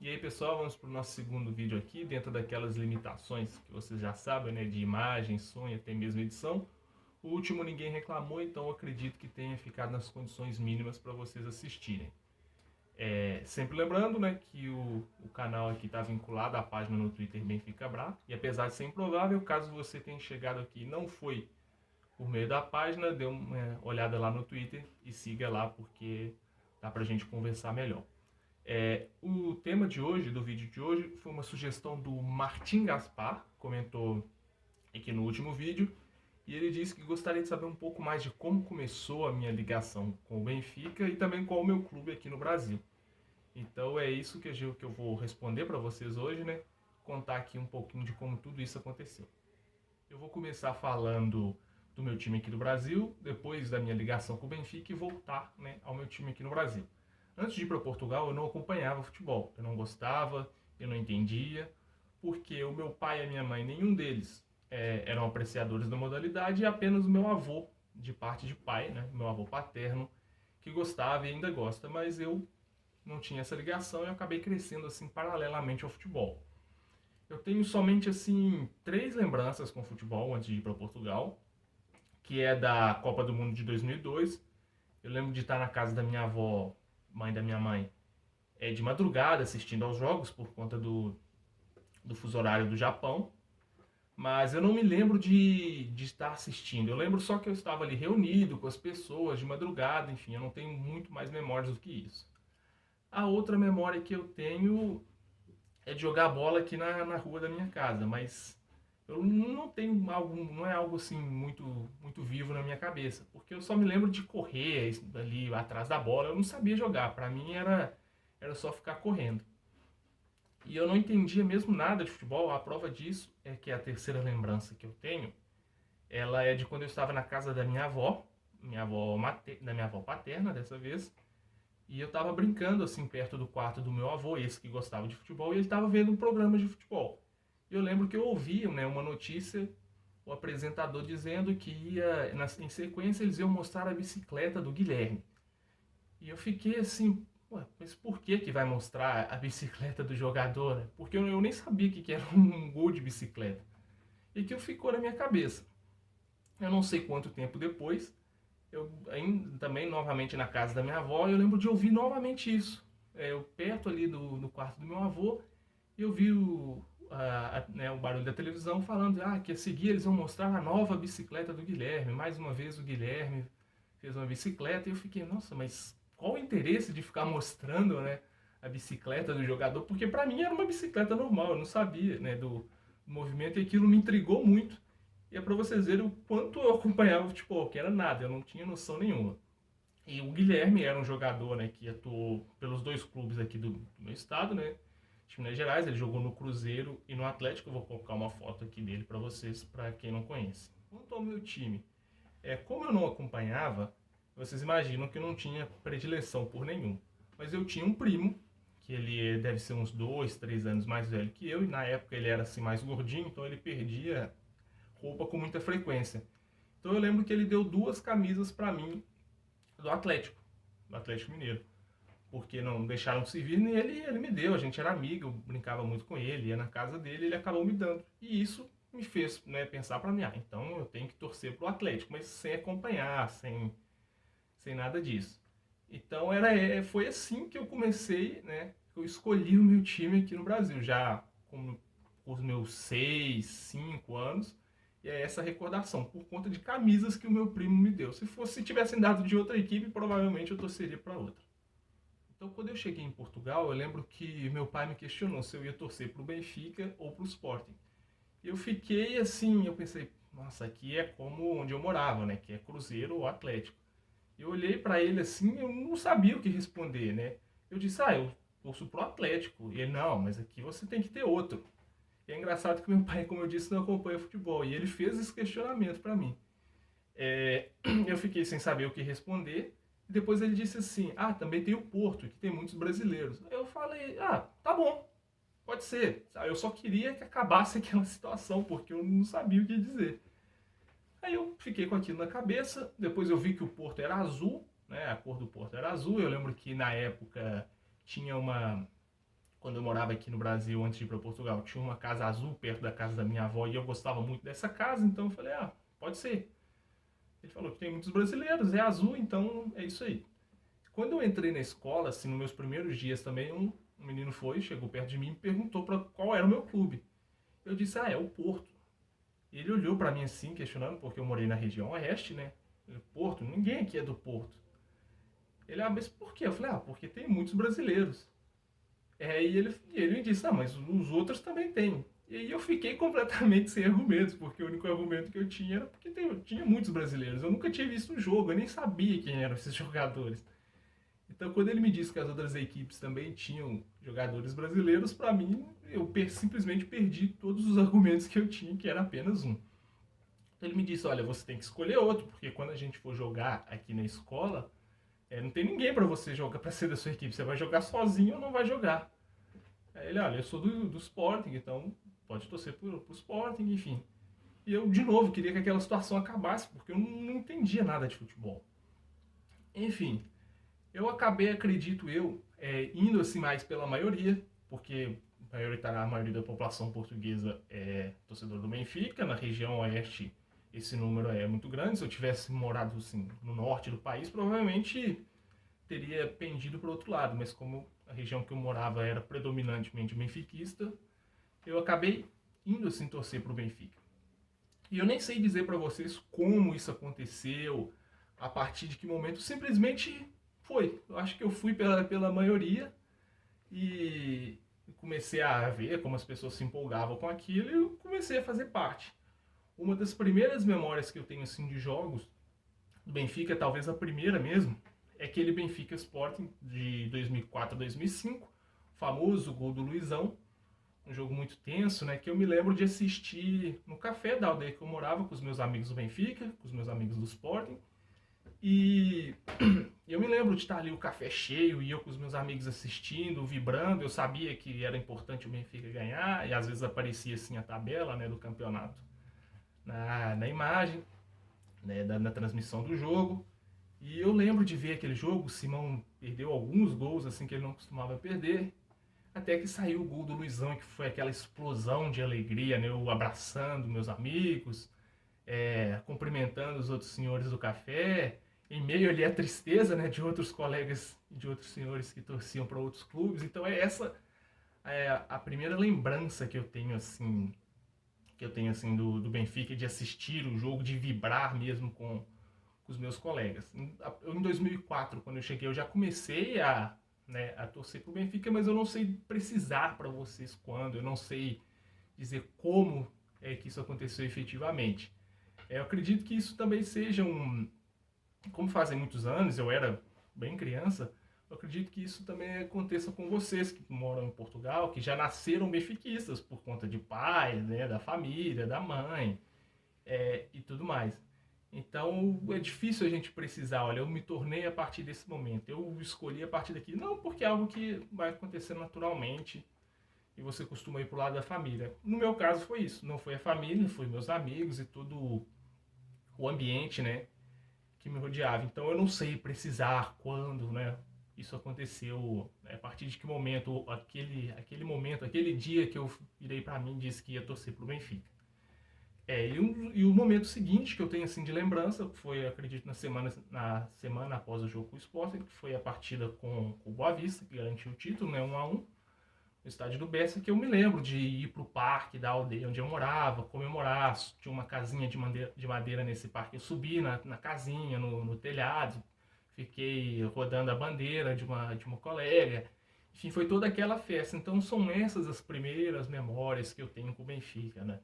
E aí pessoal, vamos para o nosso segundo vídeo aqui, dentro daquelas limitações que vocês já sabem, né, de imagem, som e até mesmo edição. O último ninguém reclamou, então eu acredito que tenha ficado nas condições mínimas para vocês assistirem. Sempre lembrando, né, que o canal aqui está vinculado à página no Twitter Benfica Bra, e apesar de ser improvável, caso você tenha chegado aqui e não foi por meio da página, dê uma olhada lá no Twitter e siga lá, porque dá pra gente conversar melhor. O tema de hoje, do vídeo de hoje, foi uma sugestão do Martim Gaspar, comentou aqui no último vídeo, e ele disse que gostaria de saber um pouco mais de como começou a minha ligação com o Benfica e também qual o meu clube aqui no Brasil. Então é isso que eu vou responder para vocês hoje, né? Contar aqui um pouquinho de como tudo isso aconteceu. Eu vou começar falando do meu time aqui do Brasil, depois da minha ligação com o Benfica e voltar, né, ao meu time aqui no Brasil. Antes de ir para Portugal, eu não acompanhava futebol. Eu não gostava, eu não entendia, porque o meu pai e a minha mãe, nenhum deles eram apreciadores da modalidade, e apenas o meu avô, de parte de pai, né, meu avô paterno, que gostava e ainda gosta, mas eu não tinha essa ligação e eu acabei crescendo assim paralelamente ao futebol. Eu tenho somente assim três lembranças com futebol antes de ir para Portugal, que é da Copa do Mundo de 2002. Eu lembro de estar na casa da minha avó, mãe da minha mãe, de madrugada assistindo aos jogos por conta do fuso horário do Japão. Mas eu não me lembro de estar assistindo. Eu lembro só que eu estava ali reunido com as pessoas de madrugada, enfim, eu não tenho muito mais memórias do que isso. A outra memória que eu tenho é de jogar bola aqui na rua da minha casa, mas eu não tenho algo, não é algo assim muito vivo na minha cabeça, porque eu só me lembro de correr ali atrás da bola, eu não sabia jogar, para mim era só ficar correndo. E eu não entendia mesmo nada de futebol, a prova disso é que a terceira lembrança que eu tenho, ela é de quando eu estava na casa da da minha avó paterna dessa vez, e eu tava brincando assim perto do quarto do meu avô, esse que gostava de futebol, e ele tava vendo um programa de futebol. E eu lembro que eu ouvi, né, uma notícia, o apresentador dizendo que em sequência eles iam mostrar a bicicleta do Guilherme. E eu fiquei assim, ué, mas por que vai mostrar a bicicleta do jogador? Né? Porque eu nem sabia que era um gol de bicicleta. E que ficou na minha cabeça. Eu não sei quanto tempo depois, eu ainda, também novamente na casa da minha avó, eu lembro de ouvir novamente isso. Eu perto ali do quarto do meu avô, eu vi né, o barulho da televisão falando que a seguir eles vão mostrar a nova bicicleta do Guilherme. Mais uma vez o Guilherme fez uma bicicleta e eu fiquei, nossa, mas qual o interesse de ficar mostrando, né, a bicicleta do jogador? Porque para mim era uma bicicleta normal, eu não sabia, né, do movimento, e aquilo me intrigou muito. E é para vocês verem o quanto eu acompanhava o futebol, que era nada, eu não tinha noção nenhuma. E o Guilherme era um jogador, né, que atuou pelos dois clubes aqui do meu estado, né, de Minas Gerais. Ele jogou no Cruzeiro e no Atlético. Eu vou colocar uma foto aqui dele para vocês, para quem não conhece. Quanto ao meu time, como eu não acompanhava, vocês imaginam que eu não tinha predileção por nenhum. Mas eu tinha um primo, que ele deve ser uns 2, 3 anos mais velho que eu, e na época ele era assim mais gordinho, então ele perdia roupa com muita frequência. Então eu lembro que ele deu duas camisas para mim do Atlético Mineiro, porque não deixaram de se vir, e ele me deu, a gente era amigo, eu brincava muito com ele, ia na casa dele, ele acabou me dando. E isso me fez, né, pensar para mim, então eu tenho que torcer pro Atlético, mas sem acompanhar, sem nada disso. Então foi assim que eu comecei, né, eu escolhi o meu time aqui no Brasil, já com os meus 6, 5 anos, e é essa recordação, por conta de camisas que o meu primo me deu. Se tivessem dado de outra equipe, provavelmente eu torceria para outra. Então, quando eu cheguei em Portugal, eu lembro que meu pai me questionou se eu ia torcer para o Benfica ou para o Sporting. E eu fiquei assim, eu pensei, nossa, aqui é como onde eu morava, né? Que é Cruzeiro ou Atlético. Eu olhei para ele assim, eu não sabia o que responder, né? Eu disse, eu torço pro Atlético. E ele, não, mas aqui você tem que ter outro. E é engraçado que meu pai, como eu disse, não acompanha futebol. E ele fez esse questionamento para mim. Eu fiquei sem saber o que responder. E depois ele disse assim, também tem o Porto, que tem muitos brasileiros. Eu falei, tá bom, pode ser. Eu só queria que acabasse aquela situação, porque eu não sabia o que dizer. Aí eu fiquei com aquilo na cabeça. Depois eu vi que o Porto era azul, né? A cor do Porto era azul. Eu lembro que na época tinha quando eu morava aqui no Brasil, antes de ir para Portugal, tinha uma casa azul perto da casa da minha avó e eu gostava muito dessa casa, então eu falei, pode ser. Ele falou que tem muitos brasileiros, é azul, então é isso aí. Quando eu entrei na escola, assim, nos meus primeiros dias também, um menino chegou perto de mim e me perguntou qual era o meu clube. Eu disse, é o Porto. Ele olhou para mim assim, questionando, porque eu morei na região oeste, né? Porto, ninguém aqui é do Porto. Ele, mas por quê? Eu falei, porque tem muitos brasileiros. E ele me disse, mas os outros também tem. E aí eu fiquei completamente sem argumentos, porque o único argumento que eu tinha era porque tinha muitos brasileiros. Eu nunca tinha visto um jogo, eu nem sabia quem eram esses jogadores. Então, quando ele me disse que as outras equipes também tinham jogadores brasileiros, para mim, eu simplesmente perdi todos os argumentos que eu tinha, que era apenas um. Então, ele me disse, olha, você tem que escolher outro, porque quando a gente for jogar aqui na escola, não tem ninguém para você jogar, para ser da sua equipe. Você vai jogar sozinho ou não vai jogar. Aí ele, olha, eu sou do Sporting, então pode torcer pro Sporting, enfim. E eu, de novo, queria que aquela situação acabasse, porque eu não entendia nada de futebol. Enfim, eu acabei, acredito eu, indo assim mais pela maioria, porque a maioria da população portuguesa é torcedor do Benfica. Na região oeste esse número é muito grande. Se eu tivesse morado assim, no norte do país, provavelmente teria pendido para o outro lado, mas como a região que eu morava era predominantemente benfiquista, eu acabei indo assim torcer para o Benfica. E eu nem sei dizer para vocês como isso aconteceu, a partir de que momento, simplesmente foi. Eu acho que eu fui pela maioria e comecei a ver como as pessoas se empolgavam com aquilo e eu comecei a fazer parte. Uma das primeiras memórias que eu tenho assim de jogos do Benfica, talvez a primeira mesmo, é aquele Benfica Sporting de 2004 a 2005, famoso gol do Luizão, um jogo muito tenso, né, que eu me lembro de assistir no café da aldeia que eu morava com os meus amigos do Benfica, com os meus amigos do Sporting, e eu me lembro de estar ali o café cheio e eu com os meus amigos assistindo, vibrando. Eu sabia que era importante o Benfica ganhar e às vezes aparecia assim a tabela, né, do campeonato na imagem, né, na transmissão do jogo. E eu lembro de ver aquele jogo, o Simão perdeu alguns gols assim que ele não costumava perder, até que saiu o gol do Luizão, que foi aquela explosão de alegria, né, eu abraçando meus amigos, cumprimentando os outros senhores do café, em meio ali à tristeza, né, de outros colegas e de outros senhores que torciam para outros clubes. Então essa a primeira lembrança que eu tenho assim do Benfica, de assistir o jogo, de vibrar mesmo com os meus colegas. Em 2004, quando eu cheguei, eu já comecei a torcer para o Benfica, mas eu não sei precisar para vocês quando, eu não sei dizer como que isso aconteceu efetivamente. Eu acredito que isso também seja como fazem muitos anos, eu era bem criança, eu acredito que isso também aconteça com vocês que moram em Portugal, que já nasceram benfiquistas por conta de pais, né, da família, da mãe, e tudo mais. Então é difícil a gente precisar, olha, eu me tornei a partir desse momento, eu escolhi a partir daqui. Não, porque é algo que vai acontecer naturalmente e você costuma ir pro lado da família. No meu caso foi isso, não foi a família, foi meus amigos e todo o ambiente, né, que me rodeava. Então eu não sei precisar quando, né, isso aconteceu, a partir de que momento, aquele momento, aquele dia que eu virei para mim e disse que ia torcer pro Benfica. E o momento seguinte que eu tenho assim de lembrança foi, acredito, na semana após o jogo com o Sporting, que foi a partida com o Boa Vista, que garantiu o título, né, 1-1, no estádio do Bessa, que eu me lembro de ir pro parque da aldeia onde eu morava, comemorar. Tinha uma casinha de madeira nesse parque, eu subi na casinha, no telhado, fiquei rodando a bandeira de uma colega. Enfim, foi toda aquela festa. Então são essas as primeiras memórias que eu tenho com o Benfica, né?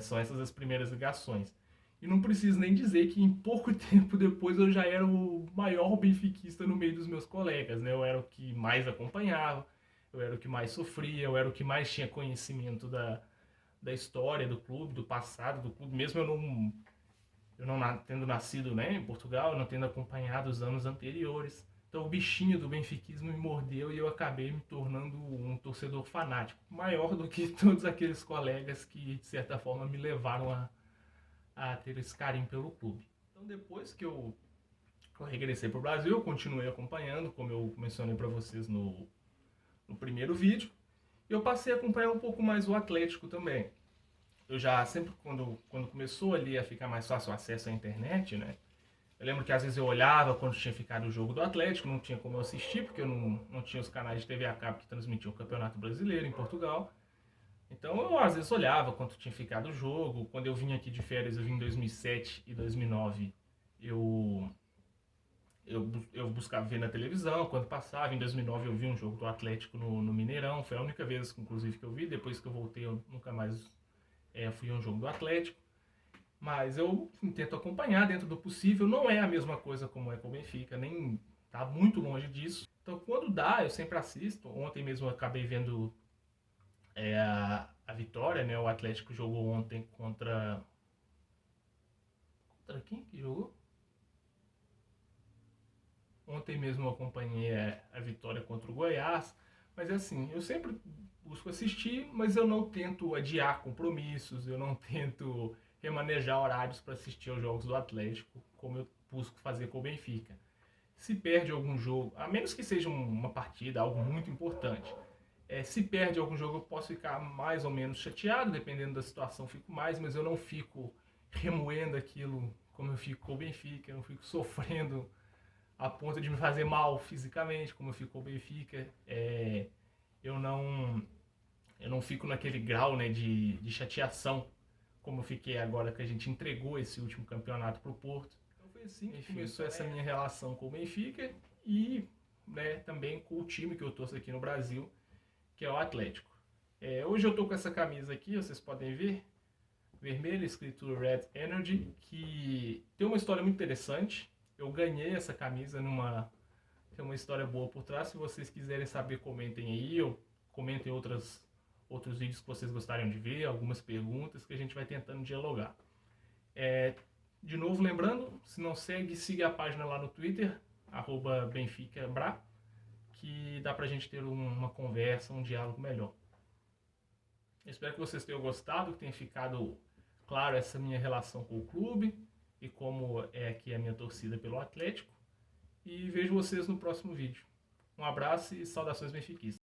São essas as primeiras ligações. E não preciso nem dizer que em pouco tempo depois eu já era o maior benfiquista no meio dos meus colegas, né? Eu era o que mais acompanhava, eu era o que mais sofria, eu era o que mais tinha conhecimento da história do clube, do passado do clube, mesmo eu não tendo nascido, né, em Portugal, não tendo acompanhado os anos anteriores. Então o bichinho do benfiquismo me mordeu e eu acabei me tornando um torcedor fanático, maior do que todos aqueles colegas que, de certa forma, me levaram a ter esse carinho pelo clube. Então depois que eu regressei para o Brasil, eu continuei acompanhando, como eu mencionei para vocês no no primeiro vídeo. E eu passei a acompanhar um pouco mais o Atlético também. Eu já sempre, quando começou ali a ficar mais fácil o acesso à internet, né? Eu lembro que às vezes eu olhava quando tinha ficado o jogo do Atlético, não tinha como eu assistir, porque eu não tinha os canais de TV a cabo que transmitiam o Campeonato Brasileiro em Portugal. Então eu às vezes olhava quando tinha ficado o jogo. Quando eu vim aqui de férias, eu vim em 2007 e 2009, eu, eu buscava ver na televisão, quando passava. Em 2009 eu vi um jogo do Atlético no Mineirão, foi a única vez inclusive que eu vi. Depois que eu voltei eu nunca mais fui a um jogo do Atlético. Mas eu tento acompanhar dentro do possível. Não é a mesma coisa como é com o Benfica, nem tá muito longe disso. Então quando dá, eu sempre assisto. Ontem mesmo eu acabei vendo a vitória, né? O Atlético jogou ontem contra quem que jogou? Ontem mesmo eu acompanhei a vitória contra o Goiás. Mas é assim, eu sempre busco assistir, mas eu não tento adiar compromissos, eu não tento remanejar horários para assistir aos jogos do Atlético, como eu busco fazer com o Benfica. Se perde algum jogo, a menos que seja uma partida, algo muito importante, se perde algum jogo eu posso ficar mais ou menos chateado, dependendo da situação fico mais, mas eu não fico remoendo aquilo como eu fico com o Benfica, eu não fico sofrendo a ponto de me fazer mal fisicamente, como eu fico com o Benfica. Eu não eu não fico naquele grau, né, de chateação como eu fiquei agora que a gente entregou esse último campeonato para o Porto. Então foi assim que começou essa minha relação com o Benfica e, né, também com o time que eu torço aqui no Brasil, que é o Atlético. Hoje eu tô com essa camisa aqui, vocês podem ver, vermelha, escrito Red Energy, que tem uma história muito interessante. Eu ganhei essa camisa tem uma história boa por trás. Se vocês quiserem saber, comentem aí, ou comentem outros vídeos que vocês gostariam de ver, algumas perguntas que a gente vai tentando dialogar. De novo, lembrando, se não segue, siga a página lá no Twitter, @BenficaBra, que dá pra gente ter uma conversa, um diálogo melhor. Espero que vocês tenham gostado, que tenha ficado claro essa minha relação com o clube e como é aqui a minha torcida pelo Atlético. E vejo vocês no próximo vídeo. Um abraço e saudações benfiquistas.